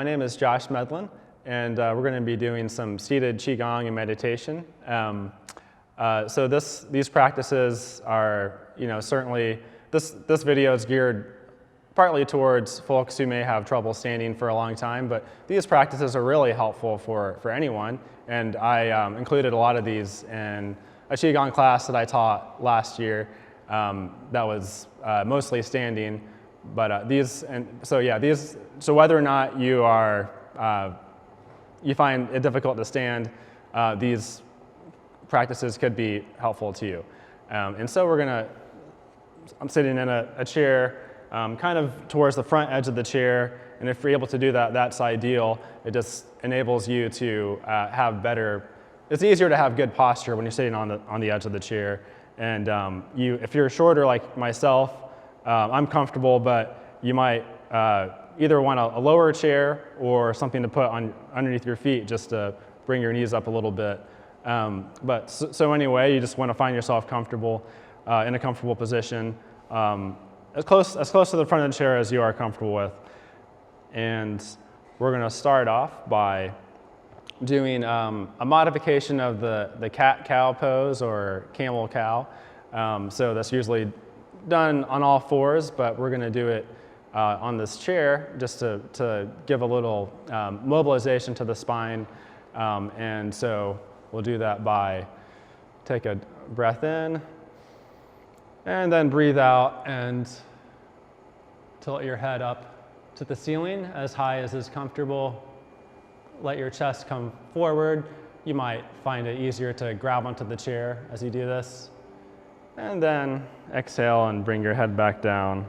name is Josh Medlin, and we're going to be doing some seated Qigong and meditation. So these practices are, certainly, this video is geared partly towards folks who may have trouble standing for a long time, but these practices are really helpful for anyone, and I included a lot of these in a Qigong class that I taught last year that was mostly standing. But so whether or not you are, you find it difficult to stand, these practices could be helpful to you. And so I'm sitting in a chair, kind of towards the front edge of the chair, and if you're able to do that, that's ideal. It just enables you to have better, it's easier to have good posture when you're sitting on the edge of the chair. And if you're shorter like myself, I'm comfortable, but you might either want a lower chair or something to put underneath your feet just to bring your knees up a little bit. So anyway, you just want to find yourself comfortable in a comfortable position, as close to the front of the chair as you are comfortable with. And we're going to start off by doing a modification of the cat-cow pose or camel-cow. So that's usually done on all fours, but we're going to do it on this chair just to give a little mobilization to the spine. And so we'll do that by take a breath in and then breathe out and tilt your head up to the ceiling as high as is comfortable. Let your chest come forward. You might find it easier to grab onto the chair as you do this. And then exhale and bring your head back down.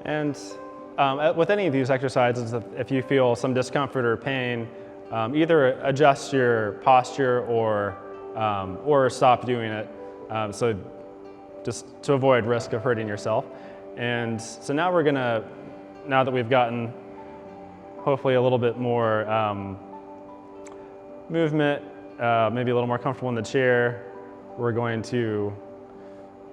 And with any of these exercises, if you feel some discomfort or pain, either adjust your posture or stop doing it, so just to avoid risk of hurting yourself. And so now now that we've gotten hopefully a little bit more movement, maybe a little more comfortable in the chair, we're going to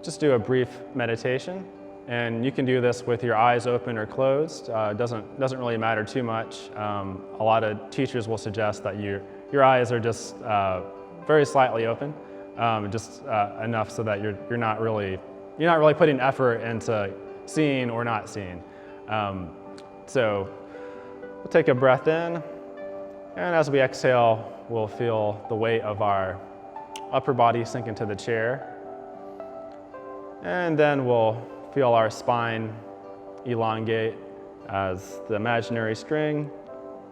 just do a brief meditation. And you can do this with your eyes open or closed. It doesn't really matter too much. A lot of teachers will suggest that your eyes are just very slightly open, just enough so that you're not really putting effort into seeing or not seeing. So we'll take a breath in, and as we exhale, we'll feel the weight of our upper body sink into the chair, and then we'll feel our spine elongate as the imaginary string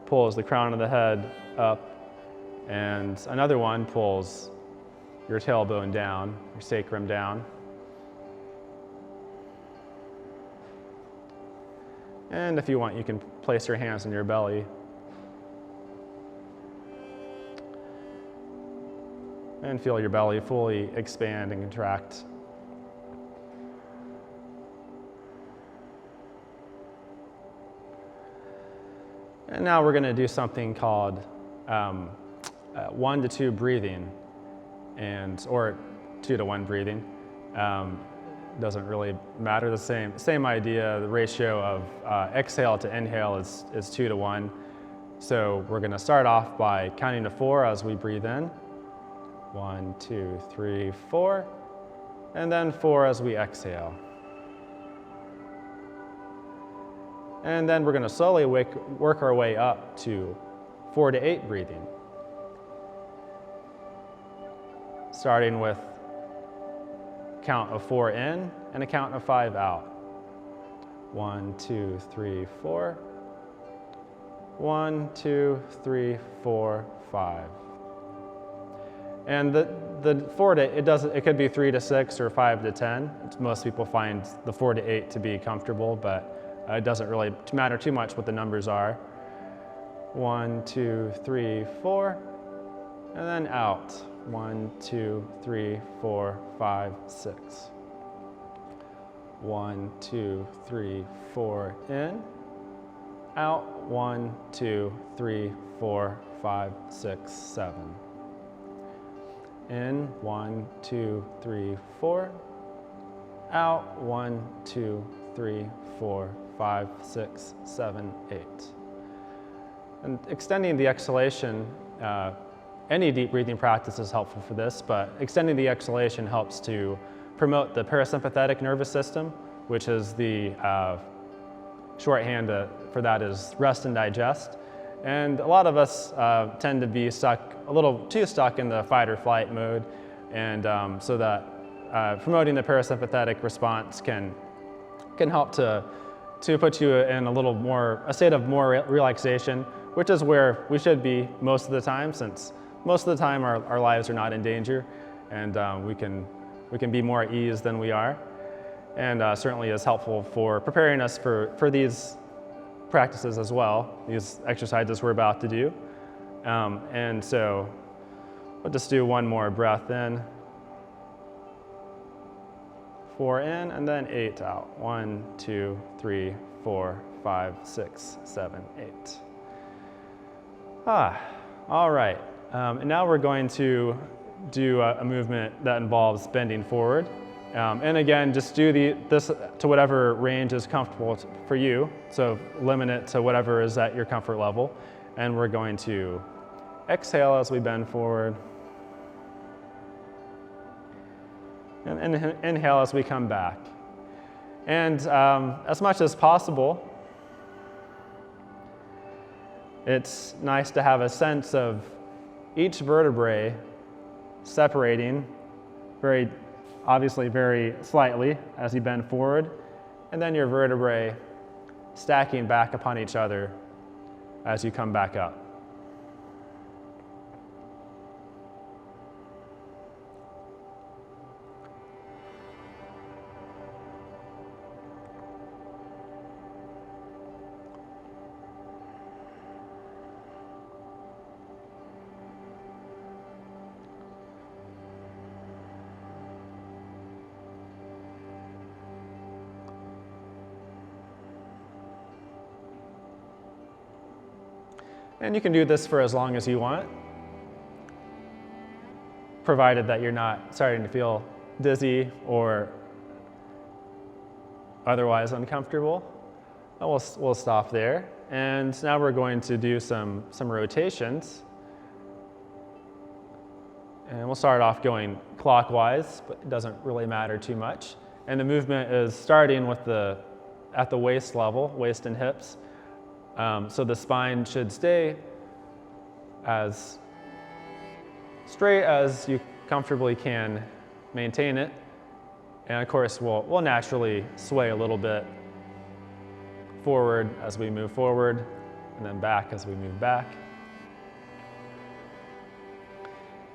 pulls the crown of the head up, and another one pulls your tailbone down, your sacrum down. And if you want, you can place your hands on your belly. And feel your belly fully expand and contract. And now we're going to do something called 1 to 2 breathing, or 2 to 1 breathing. Doesn't really matter. The same idea. The ratio of exhale to inhale is 2 to 1. So we're going to start off by counting to 4 as we breathe in. 1, 2, 3, 4, and then 4 as we exhale. And then we're going to slowly work our way up to 4 to 8 breathing. Starting with count of 4 in and a count of 5 out. 1, 2, 3, 4. 1, 2, 3, 4, 5. And the 4 to, it could be 3 to 6 or 5 to 10. Most people find the 4 to 8 to be comfortable, but it doesn't really matter too much what the numbers are. 1, 2, 3, 4. and then out. 1, 2, 3, 4, 5, 6. 1, 2, 3, 4, in, out. 1, 2, 3, 4, 5, 6, 7. In, 1, 2, 3, 4. Out, 1, 2, 3, 4, 5, 6, 7, 8. And extending the exhalation, any deep breathing practice is helpful for this, but extending the exhalation helps to promote the parasympathetic nervous system, which is the shorthand for that is rest and digest. And a lot of us tend to be a little too stuck in the fight or flight mode, and so that promoting the parasympathetic response can help to put you in a state of more relaxation, which is where we should be most of the time, since most of the time our lives are not in danger, and we can be more at ease than we are, and certainly is helpful for preparing us for these practices as well, these exercises we're about to do. And so we'll just do one more breath in. 4 in, and then 8 out. 1, 2, 3, 4, 5, 6, 7, 8. All right. And now we're going to do a movement that involves bending forward. And again, just do this to whatever range is comfortable for you. So limit it to whatever is at your comfort level. And we're going to exhale as we bend forward. And inhale as we come back. And as much as possible, it's nice to have a sense of each vertebrae separating obviously very slightly as you bend forward, and then your vertebrae stacking back upon each other as you come back up. And you can do this for as long as you want, provided that you're not starting to feel dizzy or otherwise uncomfortable. And we'll stop there. And now we're going to do some rotations. And we'll start off going clockwise, but it doesn't really matter too much. And the movement is starting with at the waist level, waist and hips. So the spine should stay as straight as you comfortably can maintain it. And of course, we'll naturally sway a little bit forward as we move forward, and then back as we move back.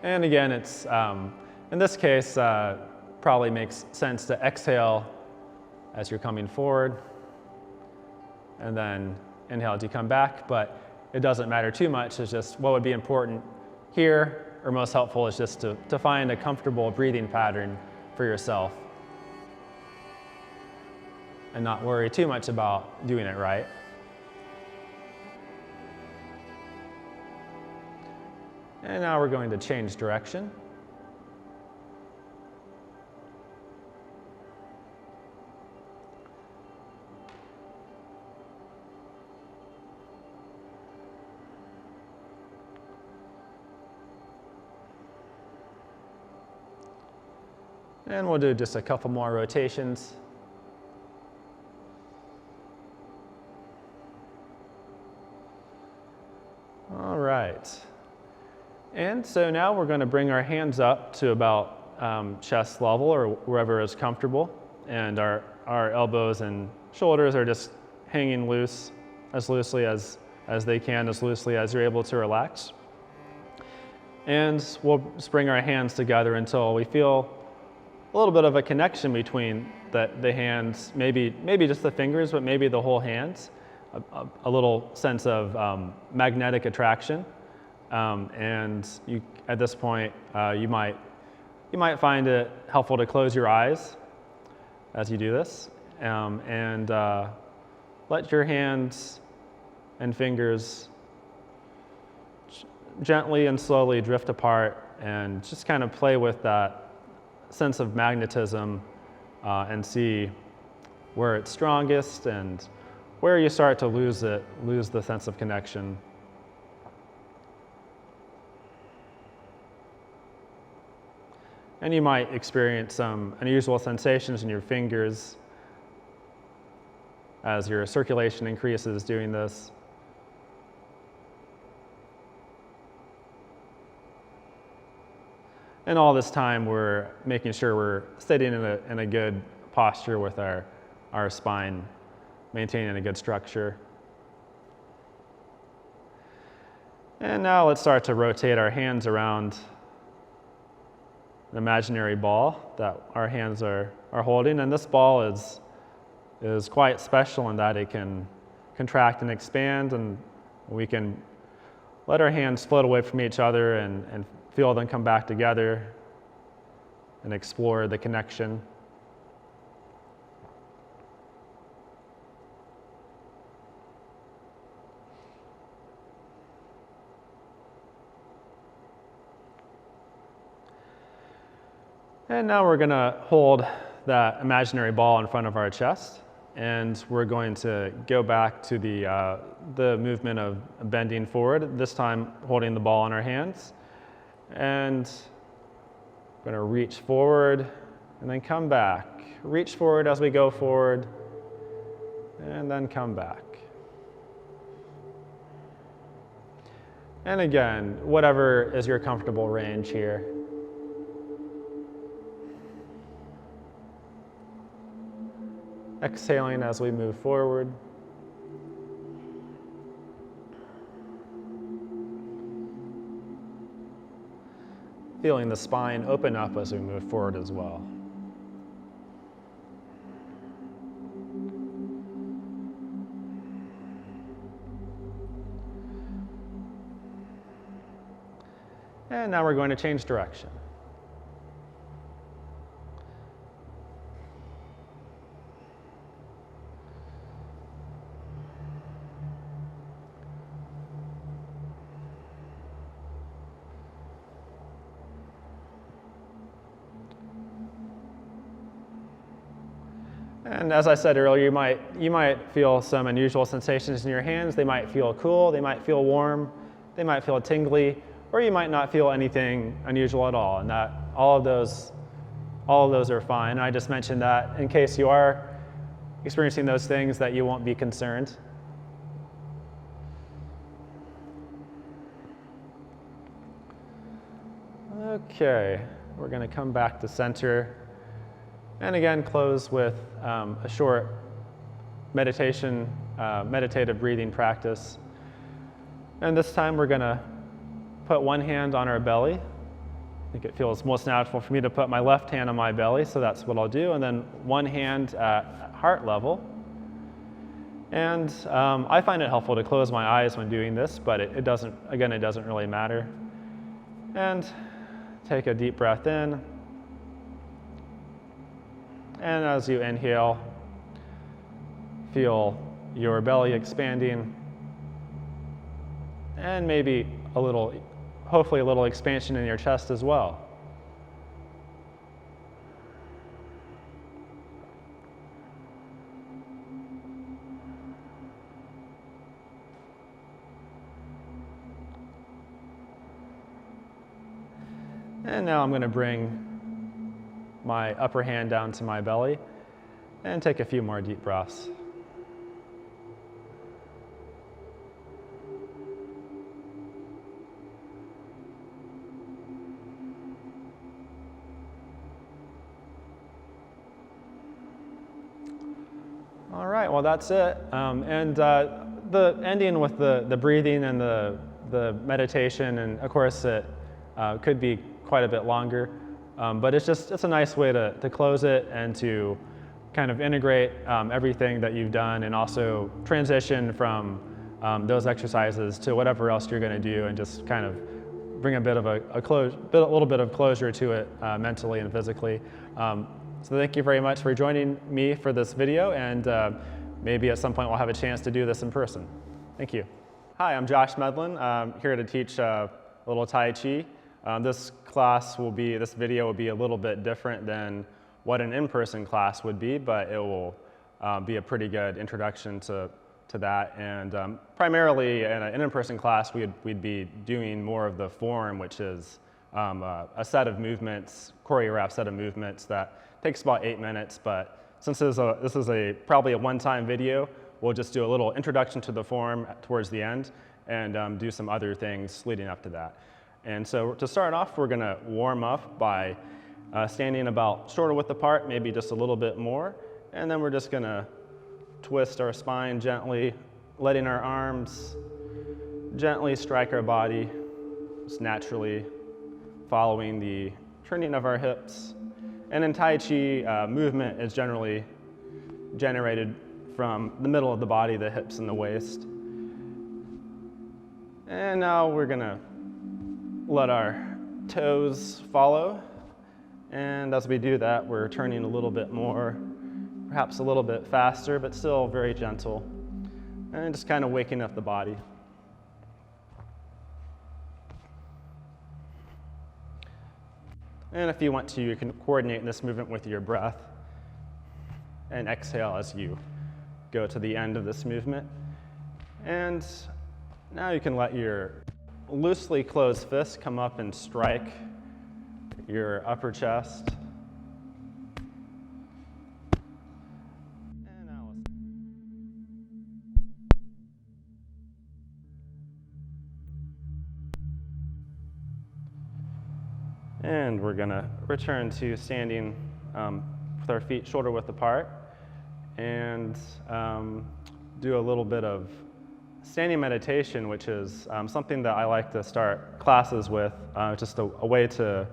And again, it's in this case, probably makes sense to exhale as you're coming forward, and then inhale as you come back, but it doesn't matter too much. It's just what would be important here, or most helpful, is just to find a comfortable breathing pattern for yourself and not worry too much about doing it right. And now we're going to change direction. And we'll do just a couple more rotations. All right. And so now we're going to bring our hands up to about chest level or wherever is comfortable. And our elbows and shoulders are just hanging loose, as loosely as they can, as loosely as you're able to relax. And we'll just bring our hands together until we feel a little bit of a connection between the hands, maybe just the fingers, but maybe the whole hands, a little sense of magnetic attraction. And at this point, you might find it helpful to close your eyes as you do this, and let your hands and fingers gently and slowly drift apart, and just kind of play with that sense of magnetism and see where it's strongest and where you start to lose the sense of connection. And you might experience some unusual sensations in your fingers as your circulation increases doing this. And all this time, we're making sure we're sitting in a good posture with our spine, maintaining a good structure. And now let's start to rotate our hands around an imaginary ball that our hands are holding. And this ball is quite special in that it can contract and expand, and we can let our hands float away from each other and feel them come back together and explore the connection. And now we're going to hold that imaginary ball in front of our chest, and we're going to go back to the movement of bending forward, this time holding the ball in our hands. And we're going to reach forward and then come back. Reach forward as we go forward, and then come back. And again, whatever is your comfortable range here. Exhaling as we move forward. Feeling the spine open up as we move forward as well. And now we're going to change direction. And as I said earlier, you might feel some unusual sensations in your hands. They might feel cool, they might feel warm, they might feel tingly, or you might not feel anything unusual at all. And that all of those are fine. And I just mentioned that in case you are experiencing those things, that you won't be concerned. Okay, we're going to come back to center. And again, close with a short meditative breathing practice. And this time we're going to put one hand on our belly. I think it feels most natural for me to put my left hand on my belly, so that's what I'll do. And then one hand at heart level. And I find it helpful to close my eyes when doing this, but it doesn't really matter. And take a deep breath in. And as you inhale, feel your belly expanding, and maybe hopefully a little expansion in your chest as well. And now I'm going to bring my upper hand down to my belly and take a few more deep breaths. All right, well that's it. The ending with the breathing and the meditation, and of course it could be quite a bit longer. But it's a nice way to close it and to kind of integrate everything that you've done, and also transition from those exercises to whatever else you're going to do, and just kind of bring a little bit of closure to it mentally and physically. So thank you very much for joining me for this video, and maybe at some point we'll have a chance to do this in person. Thank you. Hi, I'm Josh Medlin. I'm here to teach a little Tai Chi. This video will be a little bit different than what an in-person class would be, but it will be a pretty good introduction to that. And primarily in an in-person class, we'd be doing more of the form, which is a set of movements, choreographed set of movements that takes about 8 minutes. But since this is probably a one-time video, we'll just do a little introduction to the form towards the end and do some other things leading up to that. And so to start off, we're going to warm up by standing about shoulder width apart, maybe just a little bit more. And then we're just going to twist our spine gently, letting our arms gently strike our body, just naturally following the turning of our hips. And in Tai Chi, movement is generally generated from the middle of the body, the hips and the waist. And now we're going to let our toes follow. And as we do that, we're turning a little bit more, perhaps a little bit faster, but still very gentle. And just kind of waking up the body. And if you want to, you can coordinate this movement with your breath and exhale as you go to the end of this movement. And now you can let your loosely closed fist come up and strike your upper chest. And we're going to return to standing with our feet shoulder width apart and do a little bit of standing meditation, which is something that I like to start classes with, just a way to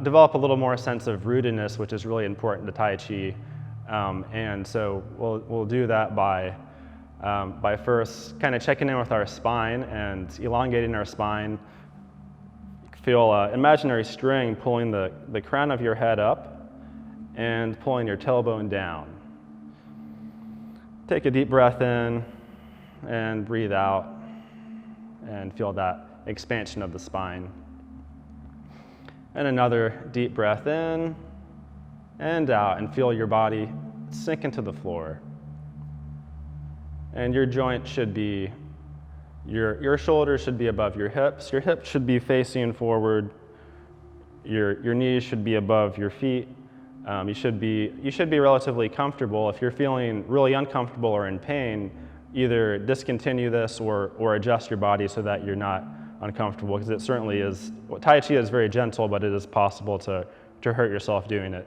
develop a little more sense of rootedness, which is really important to Tai Chi. And so we'll do that by first kind of checking in with our spine and elongating our spine. Feel an imaginary string pulling the crown of your head up and pulling your tailbone down. Take a deep breath in and breathe out and feel that expansion of the spine. And another deep breath in and out, and feel your body sink into the floor. And your joint should be Your shoulders should be above your hips. Your hips should be facing forward. Your knees should be above your feet. You should be relatively comfortable. If you're feeling really uncomfortable or in pain, either discontinue this or adjust your body so that you're not uncomfortable, because it certainly is. Tai Chi is very gentle, but it is possible to hurt yourself doing it.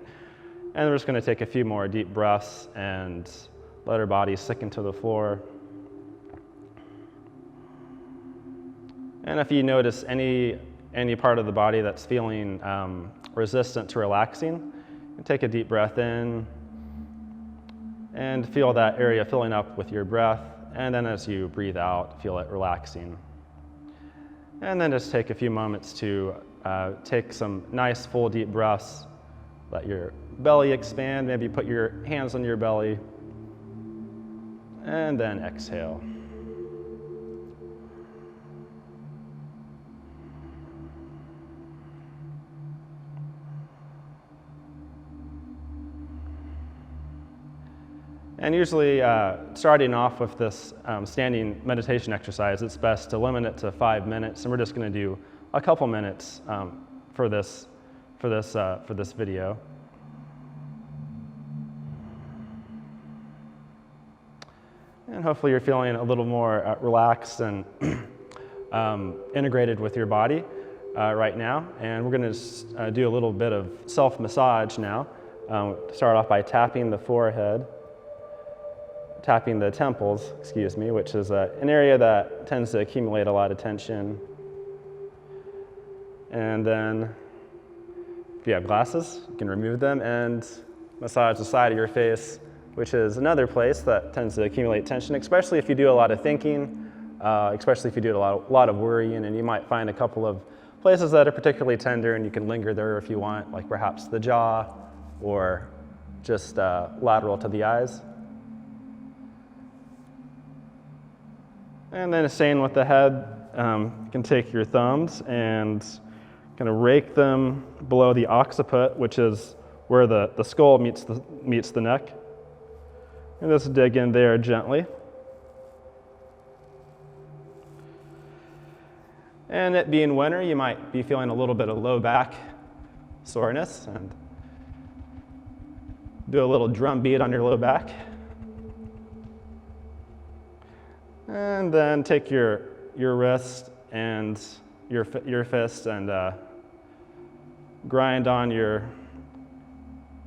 And we're just going to take a few more deep breaths and let our body sink into the floor. And if you notice any part of the body that's feeling resistant to relaxing, take a deep breath in and feel that area filling up with your breath. And then as you breathe out, feel it relaxing. And then just take a few moments to take some nice full deep breaths. Let your belly expand. Maybe put your hands on your belly. And then exhale. And usually, starting off with this standing meditation exercise, it's best to limit it to 5 minutes, and we're just going to do a couple minutes for this video. And hopefully, you're feeling a little more relaxed and integrated with your body right now. And we're going to do a little bit of self-massage now. Start off by tapping the forehead. Tapping the temples, which is an area that tends to accumulate a lot of tension. And then, if you have glasses, you can remove them and massage the side of your face, which is another place that tends to accumulate tension, especially if you do a lot of thinking especially if you do a lot of worrying, and you might find a couple of places that are particularly tender, and you can linger there if you want, like perhaps the jaw or just lateral to the eyes. And then staying with the head, you can take your thumbs and kind of rake them below the occiput, which is where the skull meets the neck. And just dig in there gently. And it being winter, you might be feeling a little bit of low back soreness, and do a little drum beat on your low back. And then take your wrist and your fist and grind on your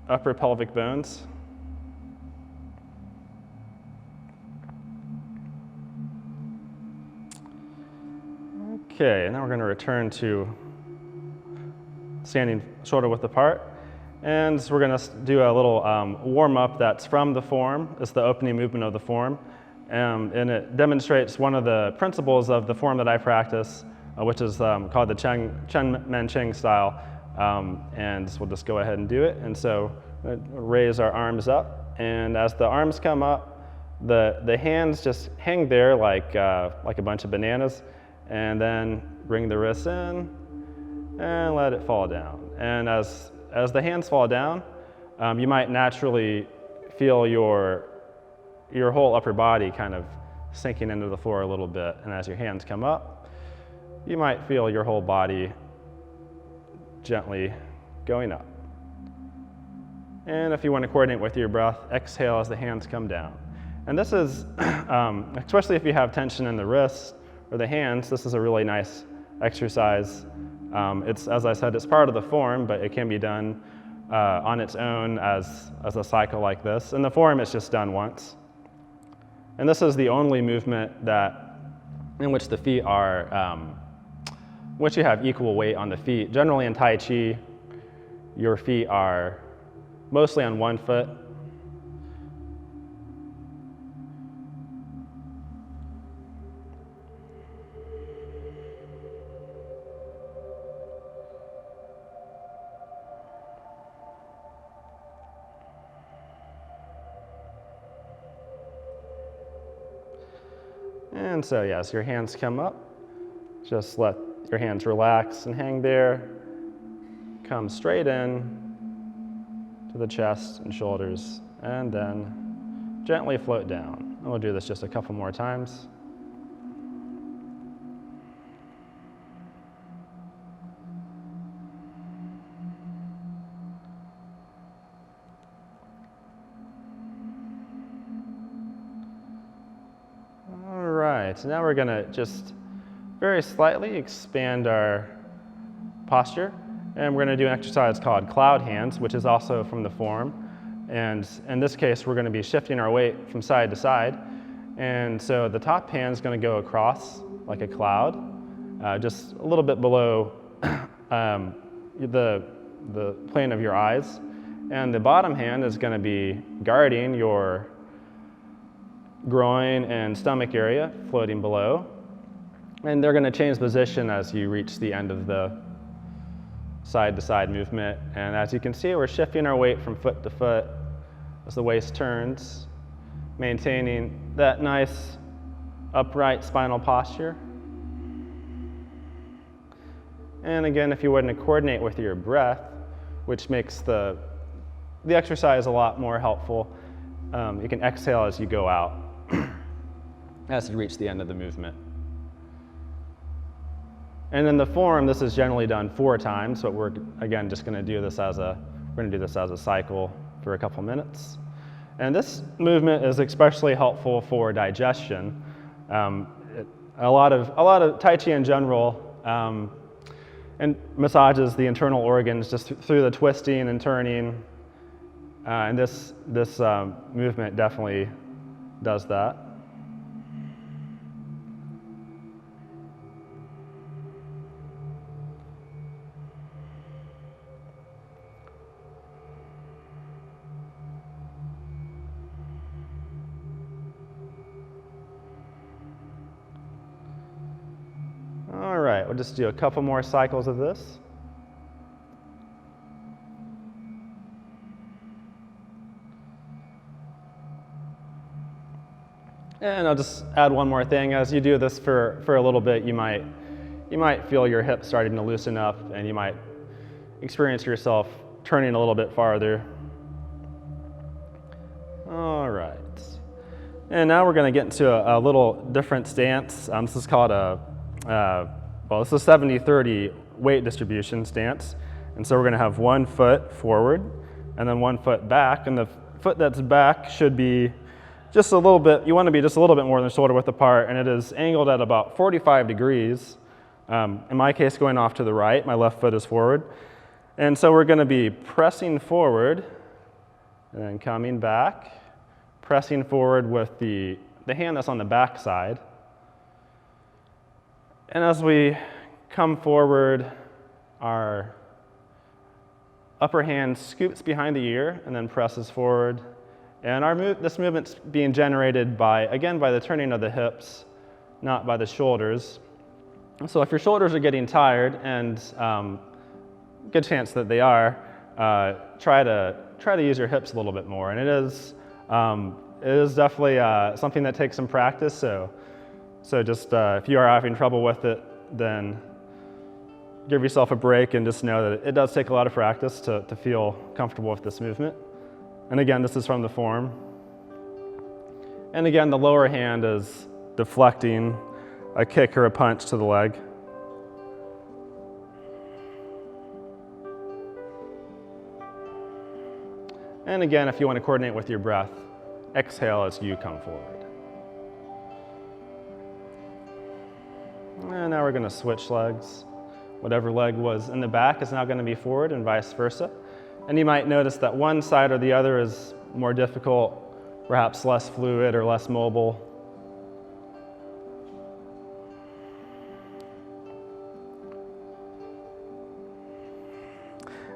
upper pelvic bones. Okay, now we're going to return to standing shoulder width apart. And we're going to do a little warm-up that's from the form. It's the opening movement of the form. And it demonstrates one of the principles of the form that I practice, which is called the Chen Men Ching style. And we'll just go ahead and do it. And so raise our arms up. And as the arms come up, the hands just hang there like a bunch of bananas. And then bring the wrists in and let it fall down. And as the hands fall down, you might naturally feel your whole upper body kind of sinking into the floor a little bit. And as your hands come up, you might feel your whole body gently going up. And if you want to coordinate with your breath, exhale as the hands come down. And this is, especially if you have tension in the wrists or the hands, this is a really nice exercise. It's, as I said, it's part of the form, but it can be done on its own as a cycle like this. In the form, it's just done once. And this is the only movement in which the feet are, which you have equal weight on the feet. Generally in Tai Chi, your feet are mostly on one foot. And so yes, your hands come up. Just let your hands relax and hang there. Come straight in to the chest and shoulders, and then gently float down. And we'll do this just a couple more times. So now we're going to just very slightly expand our posture, and we're going to do an exercise called cloud hands, which is also from the form. And in this case, we're going to be shifting our weight from side to side. And so the top hand is going to go across like a cloud, just a little bit below the plane of your eyes. And the bottom hand is going to be guarding your groin and stomach area, floating below. And they're going to change position as you reach the end of the side-to-side movement. And as you can see, we're shifting our weight from foot to foot as the waist turns, maintaining that nice upright spinal posture. And again, if you want to coordinate with your breath, which makes the exercise a lot more helpful, you can exhale as you go out as you reach the end of the movement. And in the form, this is generally done 4 times, but we're again just going to do this as a cycle for a couple minutes. And this movement is especially helpful for digestion. A lot of Tai Chi in general and massages the internal organs just through the twisting and turning. And this movement definitely does that. we'll just do a couple more cycles of this. And I'll just add one more thing. As you do this for a little bit, you might feel your hip starting to loosen up, and you might experience yourself turning a little bit farther. All right. And now we're going to get into a little different stance. This is called this is a 70-30 weight distribution stance. And so we're going to have 1 foot forward and then 1 foot back. And the foot that's back should be just a little bit, you want to be just a little bit more than shoulder width apart, and it is angled at about 45 degrees. In my case, going off to the right, my left foot is forward. And so we're going to be pressing forward and then coming back, pressing forward with the hand that's on the back side. And as we come forward, our upper hand scoops behind the ear and then presses forward. And this movement's being generated again, by the turning of the hips, not by the shoulders. So if your shoulders are getting tired, and good chance that they are, try to use your hips a little bit more. And it is definitely something that takes some practice. So just if you are having trouble with it, then give yourself a break and just know that it does take a lot of practice to feel comfortable with this movement. And again, this is from the form. And again, the lower hand is deflecting a kick or a punch to the leg. And again, if you want to coordinate with your breath, exhale as you come forward. And now we're going to switch legs. Whatever leg was in the back is now going to be forward, and vice versa. And you might notice that one side or the other is more difficult, perhaps less fluid or less mobile.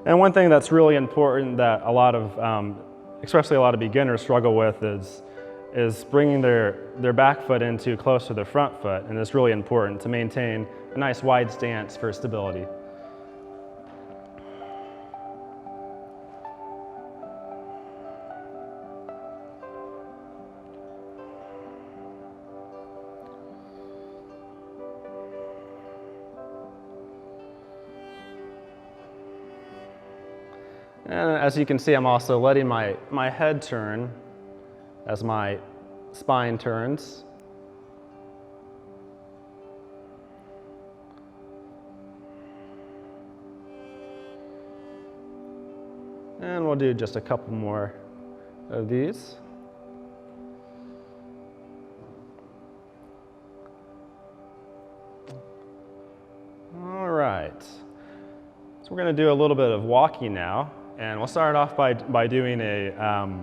And one thing that's really important that a lot of, especially a lot of beginners struggle with is bringing their back foot into close to their front foot. And it's really important to maintain a nice wide stance for stability. And as you can see, I'm also letting my head turn as my spine turns. And we'll do just a couple more of these. All right. So we're going to do a little bit of walking now. And we'll start off by doing a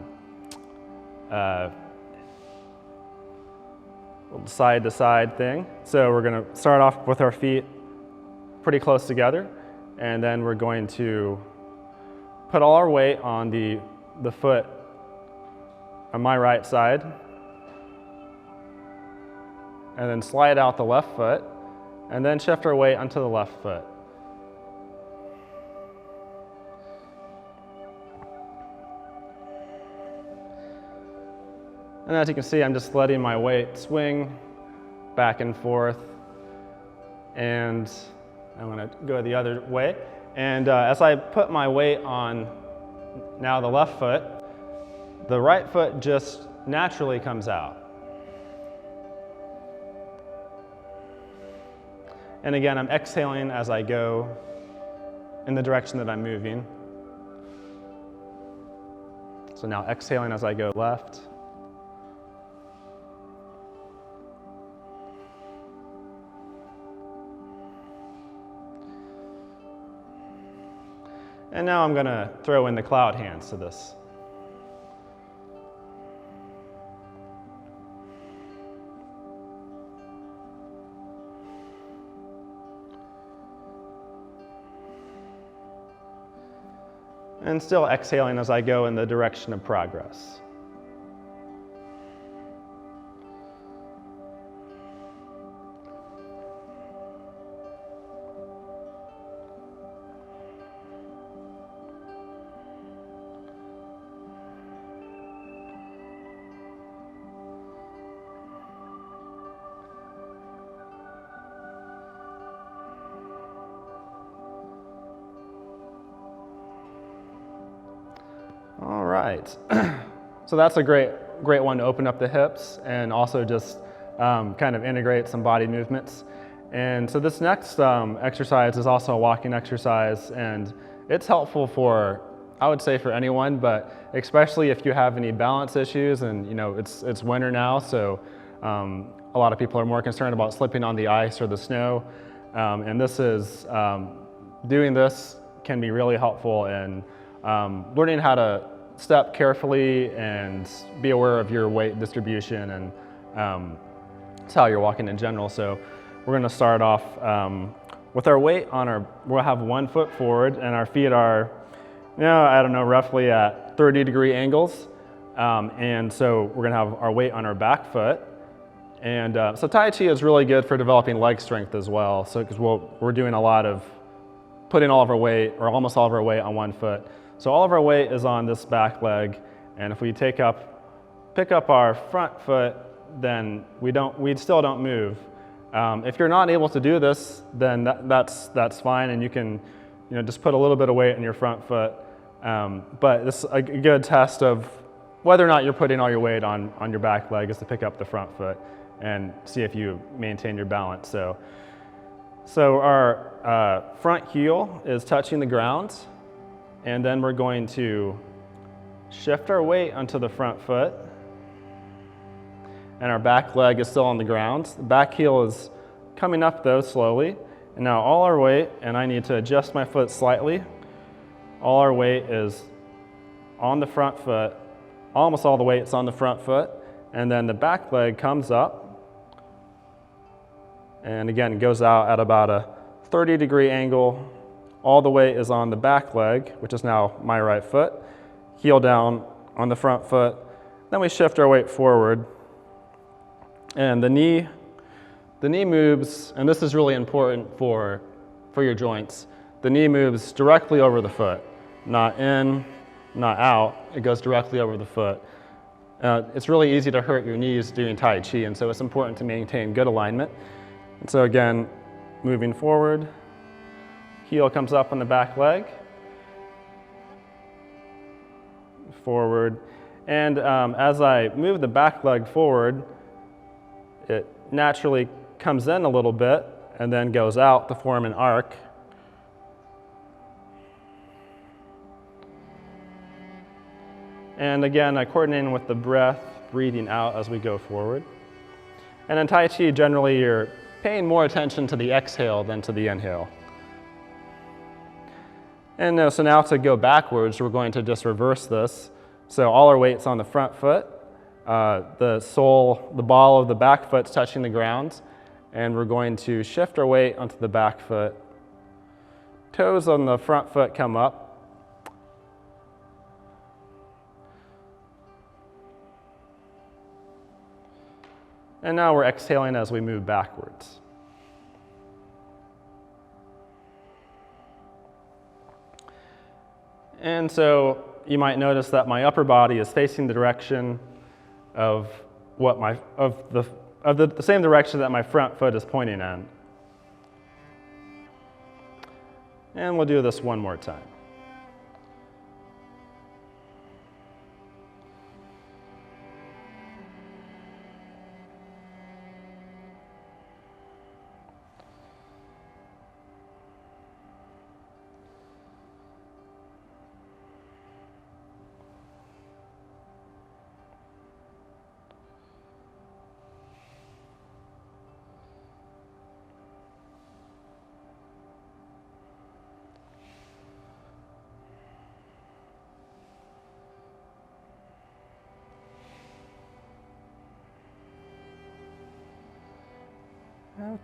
side-to-side thing. So we're going to start off with our feet pretty close together, and then we're going to put all our weight on the foot on my right side, and then slide out the left foot, and then shift our weight onto the left foot. And as you can see, I'm just letting my weight swing back and forth. And I'm going to go the other way. And as I put my weight on now the left foot, the right foot just naturally comes out. And again, I'm exhaling as I go in the direction that I'm moving. So now exhaling as I go left. And now I'm going to throw in the cloud hands to this. And still exhaling as I go in the direction of progress. right. So that's a great one to open up the hips and also just kind of integrate some body movements. And so this next exercise is also a walking exercise, and it's helpful for, I would say, for anyone, but especially if you have any balance issues. And it's winter now, so a lot of people are more concerned about slipping on the ice or the snow. And this is doing this can be really helpful in learning how to step carefully and be aware of your weight distribution and it's how you're walking in general. So we're going to start off with our weight on we'll have 1 foot forward, and our feet are, I don't know, roughly at 30-degree angles. And so we're going to have our weight on our back foot. And so Tai Chi is really good for developing leg strength as well. So because we're doing a lot of putting all of our weight, or almost all of our weight, on 1 foot. So all of our weight is on this back leg, and if we pick up our front foot, then we still don't move. If you're not able to do this, then that's fine, and you can just put a little bit of weight on your front foot. But this is a good test of whether or not you're putting all your weight on your back leg, is to pick up the front foot and see if you maintain your balance. So our front heel is touching the ground, and then we're going to shift our weight onto the front foot, and our back leg is still on the ground. The back heel is coming up though, slowly. And now all our weight, and I need to adjust my foot slightly, all our weight is on the front foot, almost all the weight's on the front foot, and then the back leg comes up, and again goes out at about a 30-degree angle. All the weight is on the back leg, which is now my right foot, heel down on the front foot. Then we shift our weight forward, and the knee moves, and this is really important for your joints. The knee moves directly over the foot, not in, not out. It goes directly over the foot. It's really easy to hurt your knees doing Tai Chi, and so it's important to maintain good alignment. And so again, moving forward, heel comes up on the back leg, forward, and as I move the back leg forward, it naturally comes in a little bit and then goes out to form an arc. And again, coordinating with the breath, breathing out as we go forward. And in Tai Chi, generally you're paying more attention to the exhale than to the inhale. And so now to go backwards, we're going to just reverse this. So all our weight's on the front foot. The ball of the back foot's touching the ground, and we're going to shift our weight onto the back foot. Toes on the front foot come up. And now we're exhaling as we move backwards. And so you might notice that my upper body is facing the direction of the same direction that my front foot is pointing in. And we'll do this one more time.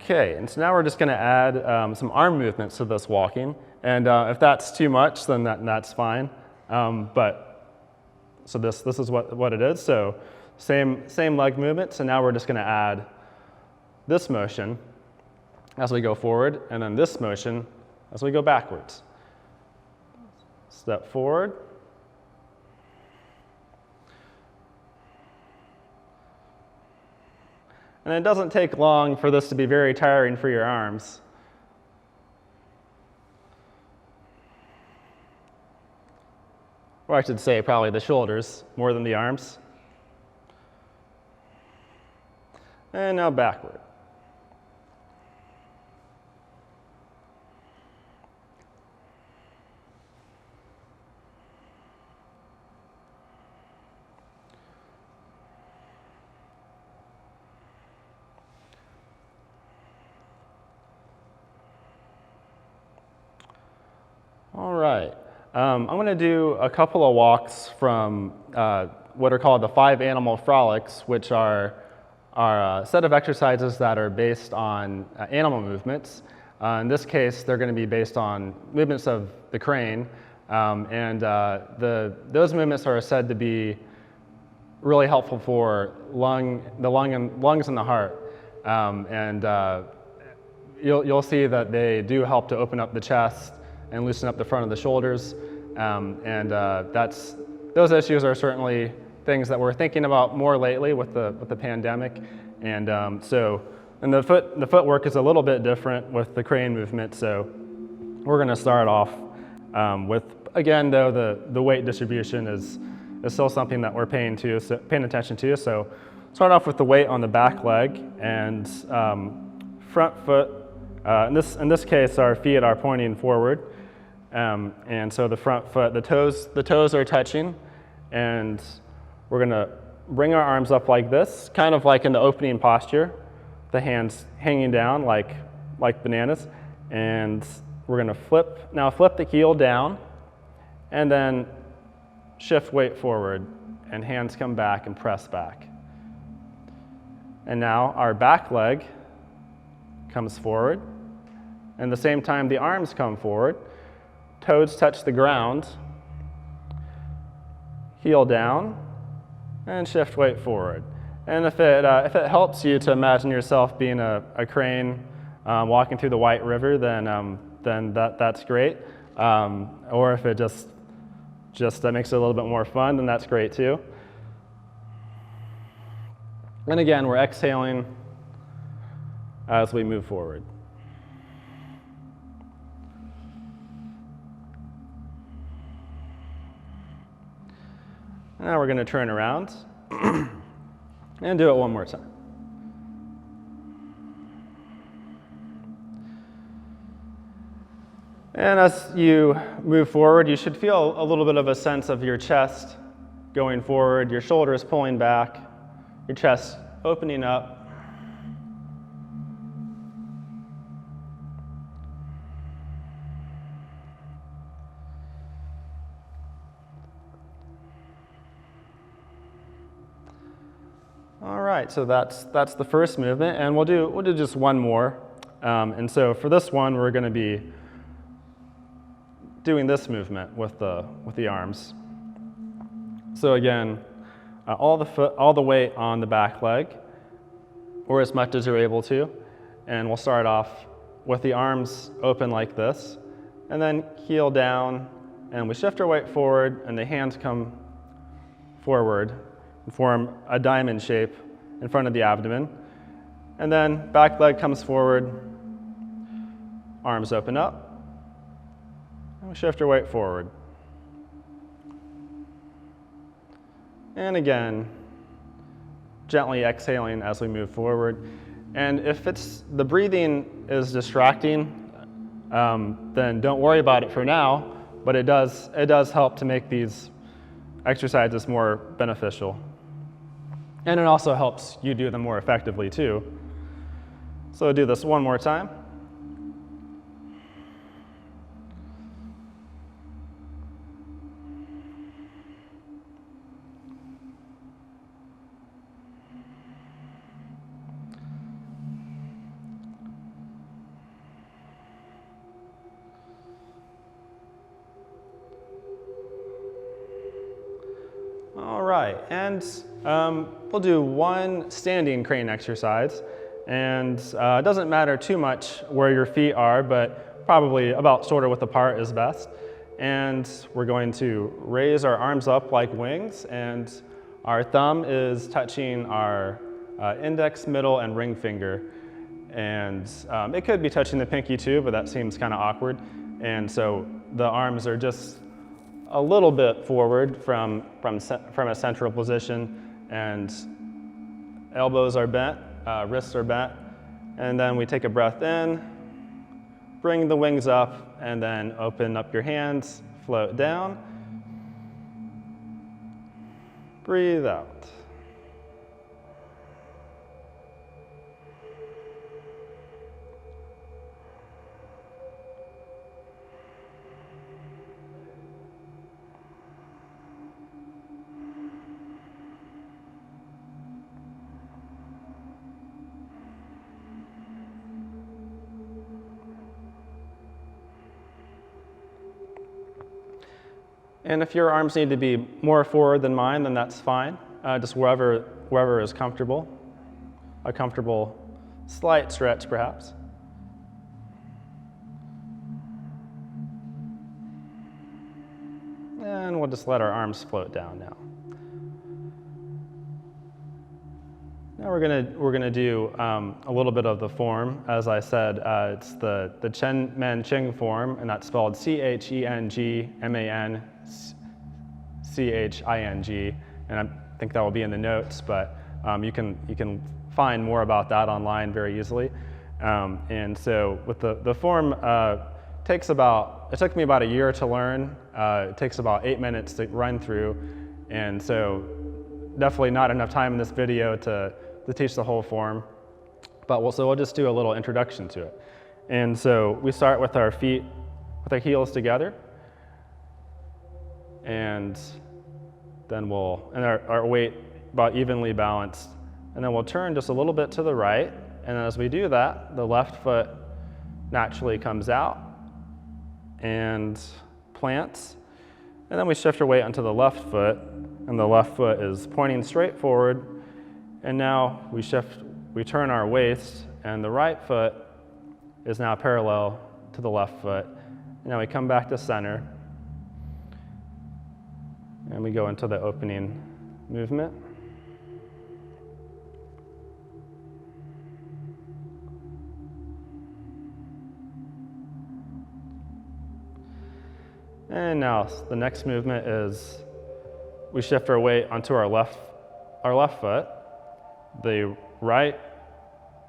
Okay, and so now we're just going to add some arm movements to this walking, and if that's too much, then that's fine. So this is what it is. So same leg movement. So now we're just going to add this motion as we go forward, and then this motion as we go backwards. Step forward. And it doesn't take long for this to be very tiring for your arms. or I should say probably the shoulders more than the arms. And now backward. All right, I'm going to do a couple of walks from what are called the 5 animal frolics, which are a set of exercises that are based on animal movements. In this case, they're going to be based on movements of the crane, those movements are said to be really helpful for lungs and the heart. You'll see that they do help to open up the chest and loosen up the front of the shoulders. Those issues are certainly things that we're thinking about more lately with the pandemic. And the footwork is a little bit different with the crane movement. So we're going to start off with, again, though, the weight distribution is still something that we're paying attention to. So start off with the weight on the back leg and front foot. In this case, our feet are pointing forward. And so the front foot, the toes are touching, and we're going to bring our arms up like this, kind of like in the opening posture, the hands hanging down like bananas. And we're going to flip the heel down, and then shift weight forward, and hands come back and press back. And now our back leg comes forward, and at the same time the arms come forward. Toes touch the ground, heel down, and shift weight forward. And if it helps you to imagine yourself being a crane walking through the White River, then that's great. Or if it just makes it a little bit more fun, then that's great too. And again, we're exhaling as we move forward. Now we're going to turn around and do it one more time. And as you move forward, you should feel a little bit of a sense of your chest going forward, your shoulders pulling back, your chest opening up. All right, so that's the first movement, and we'll do just one more. And so for this one, we're going to be doing this movement with the arms. So again, all the weight on the back leg, or as much as you're able to, and we'll start off with the arms open like this, and then heel down, and we shift our weight forward, and the hands come forward and form a diamond shape in front of the abdomen. And then back leg comes forward, arms open up, and we shift our weight forward. And again, gently exhaling as we move forward. And if the breathing is distracting, then don't worry about it for now, but it does help to make these exercises more beneficial. And it also helps you do them more effectively too. So do this one more time. All right, and we'll do one standing crane exercise. And it doesn't matter too much where your feet are, but probably about sort of width apart is best. And we're going to raise our arms up like wings, and our thumb is touching our index, middle, and ring finger. And it could be touching the pinky too, but that seems kind of awkward. And so the arms are just a little bit forward from a central position, and elbows are bent, wrists are bent, and then we take a breath in, bring the wings up, and then open up your hands, float down, breathe out. And if your arms need to be more forward than mine, then that's fine. Just wherever is comfortable. A comfortable slight stretch, perhaps. And we'll just let our arms float down now. Now we're gonna do a little bit of the form. As I said, it's the Chen Men Ching form, and that's spelled CHENGMANCHING, and I think that will be in the notes, but you can find more about that online very easily. And so with the form, it took me about a year to learn. It takes about 8 minutes to run through, and so definitely not enough time in this video to teach the whole form, but we'll just do a little introduction to it. And so we start with our feet, with our heels together, and then our weight about evenly balanced, and then we'll turn just a little bit to the right, and as we do that, the left foot naturally comes out and plants, and then we shift our weight onto the left foot, and the left foot is pointing straight forward. And now we turn our waist, and the right foot is now parallel to the left foot. And now we come back to center, and we go into the opening movement. And now the next movement is we shift our weight onto our left foot. The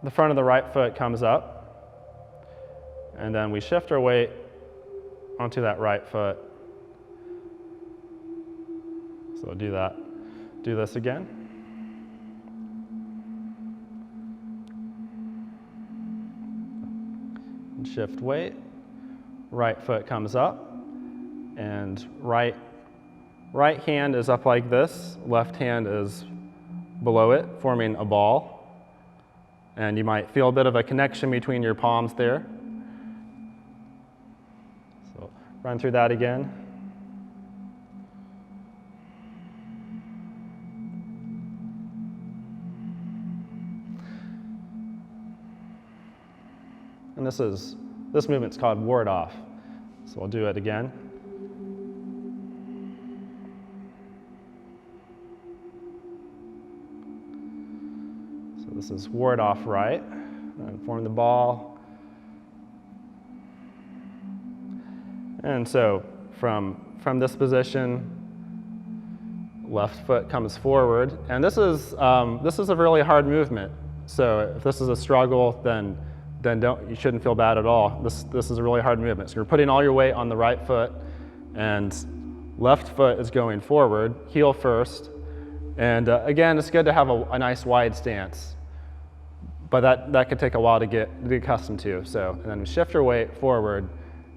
front of the right foot comes up, and then we shift our weight onto that right foot. So we'll do this again. And shift weight, right foot comes up, and right hand is up like this, left hand is below it, forming a ball. And you might feel a bit of a connection between your palms there. So run through that again. And this movement's called ward off. So we'll do it again. This is ward off right, and form the ball. And so from this position, left foot comes forward, and this is a really hard movement. So if this is a struggle, then you shouldn't feel bad at all. This is a really hard movement. So you're putting all your weight on the right foot, and left foot is going forward, heel first. And again, it's good to have a nice wide stance. But that could take a while to get accustomed to. So, and then we shift your weight forward,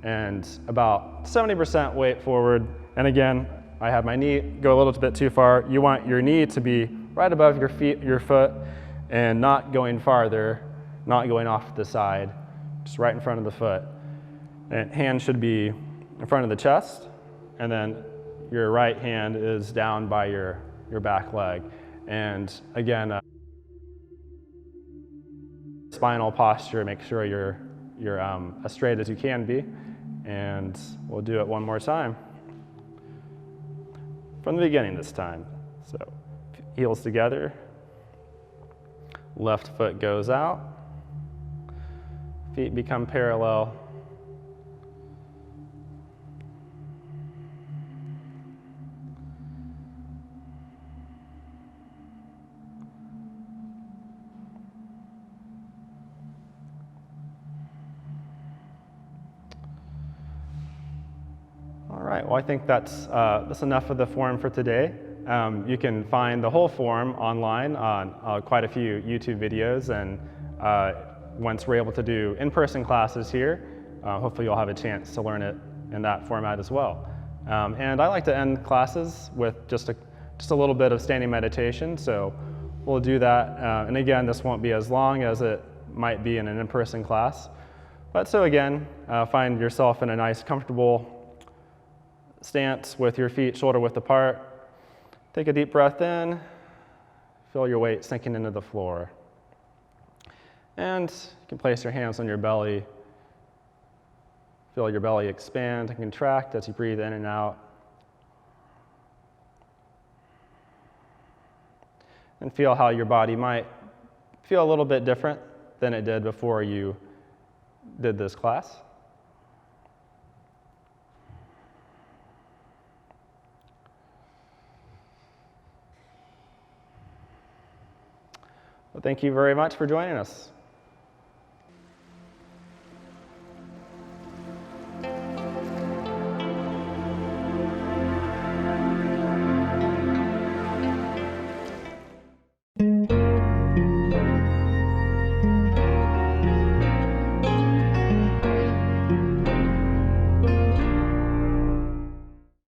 and about 70% weight forward. And again, I have my knee go a little bit too far. You want your knee to be right above your foot, and not going farther, not going off to the side, just right in front of the foot. And hand should be in front of the chest, and then your right hand is down by your back leg. And again, spinal posture, make sure you're as straight as you can be, and we'll do it one more time. From the beginning this time. So heels together, left foot goes out, feet become parallel, right, well, I think that's enough of the forum for today. You can find the whole forum online on quite a few YouTube videos, and once we're able to do in-person classes here, hopefully you'll have a chance to learn it in that format as well. And I like to end classes with just a little bit of standing meditation, so we'll do that. And again, this won't be as long as it might be in an in-person class. But so again, find yourself in a nice, comfortable stance with your feet shoulder width apart. Take a deep breath in, feel your weight sinking into the floor. And you can place your hands on your belly. Feel your belly expand and contract as you breathe in and out. And feel how your body might feel a little bit different than it did before you did this class. Well, thank you very much for joining us.